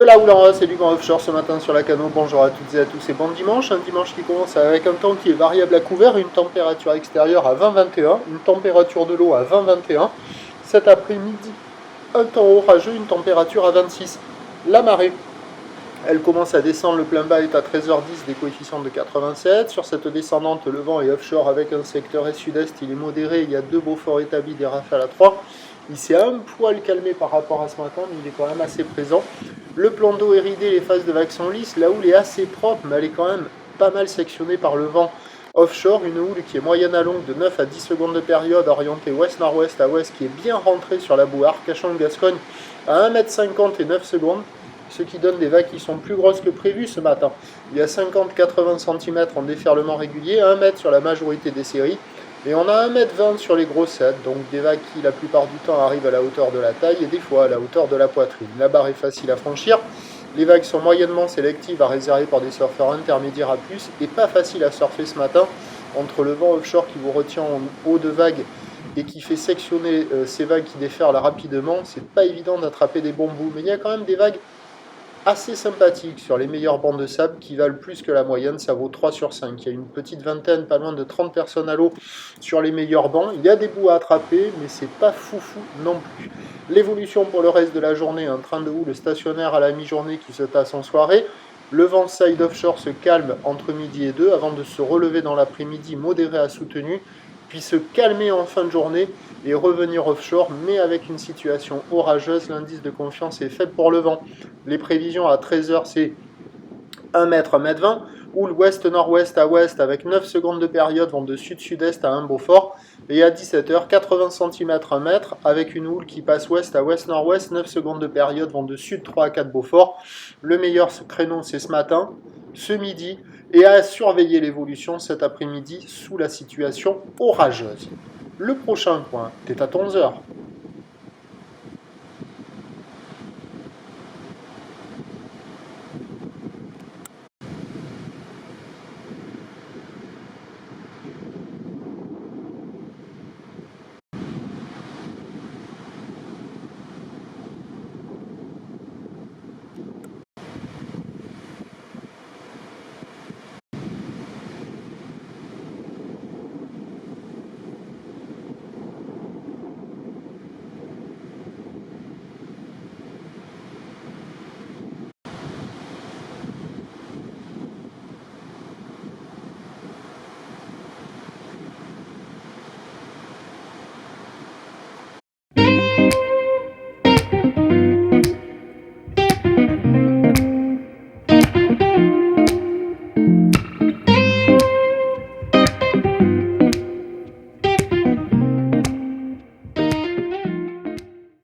Hola, oula, c'est du grand offshore ce matin sur la Cano. Bonjour à toutes et à tous et bon dimanche. Un dimanche qui commence avec un temps qui est variable à couvert, une température extérieure à 20-21, une température de l'eau à 20-21. Cet après-midi, un temps orageux, une température à 26. La marée, elle commence à descendre, le plein bas est à 13h10, des coefficients de 87. Sur cette descendante, le vent est offshore avec un secteur est-sud-est, il est modéré, il y a 2 beaux forts établis, des rafales à 3. Il s'est un poil calmé par rapport à ce matin, mais il est quand même assez présent. Le plan d'eau est ridé, les phases de vagues sont lisses. La houle est assez propre, mais elle est quand même pas mal sectionnée par le vent offshore. Une houle qui est moyenne à longue de 9 à 10 secondes de période, orientée ouest-nord-ouest à ouest, qui est bien rentrée sur la boue Arcachon-Gascogne à 1,50 m et 9 secondes. Ce qui donne des vagues qui sont plus grosses que prévu ce matin. Il y a 50-80 cm en déferlement régulier, 1 m sur la majorité des séries. Et on a 1,20 m sur les grossettes, donc des vagues qui la plupart du temps arrivent à la hauteur de la taille et des fois à la hauteur de la poitrine. La barre est facile à franchir, les vagues sont moyennement sélectives à réserver pour des surfeurs intermédiaires à plus et pas facile à surfer ce matin entre le vent offshore qui vous retient en haut de vagues et qui fait sectionner ces vagues qui déferlent rapidement. C'est pas évident d'attraper des bons bouts, mais il y a quand même des vagues assez sympathique sur les meilleurs bancs de sable qui valent plus que la moyenne, ça vaut 3 sur 5. Il y a une petite vingtaine, pas loin de 30 personnes à l'eau sur les meilleurs bancs. Il y a des bouts à attraper, mais c'est pas foufou non plus. L'évolution pour le reste de la journée, un train de houle stationnaire à la mi-journée qui se tasse en soirée. Le vent side offshore se calme entre midi et 2 avant de se relever dans l'après-midi modéré à soutenu, puis se calmer en fin de journée et revenir offshore, mais avec une situation orageuse. L'indice de confiance est faible pour le vent. Les prévisions à 13h, c'est 1 m, 1,20 m, ou l'ouest-nord-ouest à ouest avec 9 secondes de période vont de sud-sud-est à un Beaufort, et à 17h, 80 cm, 1 m, avec une houle qui passe ouest à ouest-nord-ouest, 9 secondes de période vont de sud 3 à 4 Beaufort. Le meilleur créneau, c'est ce matin, ce midi, et à surveiller l'évolution cet après-midi sous la situation orageuse. Le prochain point est à 11h.